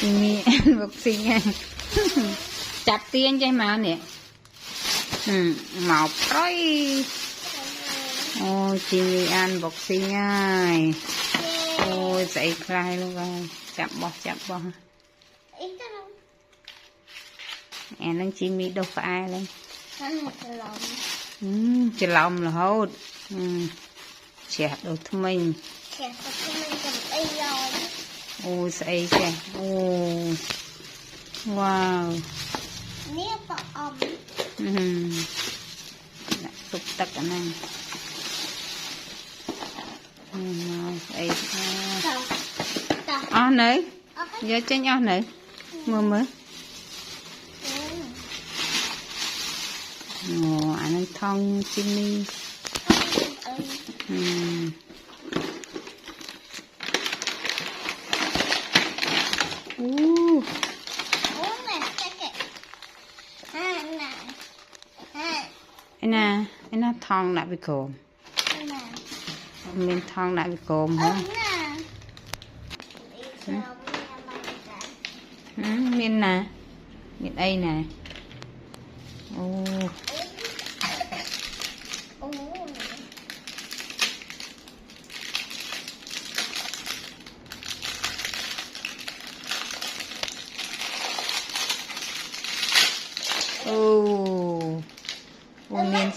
Jimmy unboxing nha. Chặt tiên cho mà nè. Màu rồi. Ôi Jimmy unboxing ai. Ôi dậy khai luôn rồi. Chậm bò. Nâng Jimmy đâu phải ai lên. Chả lòng là hốt. Trẻ đồ thông minh. Ôi dậy kìa. Ôi. Wow. Tục tắc ở này. Dậy. Nữa. Giờ chênh nữa. Mơ. Ồ, anh thong Jimmy. Anh thong lại với cồm. Mình thong lại với cồm hả? Miền nè. Miền đây nè. Ồ. Ồ, miền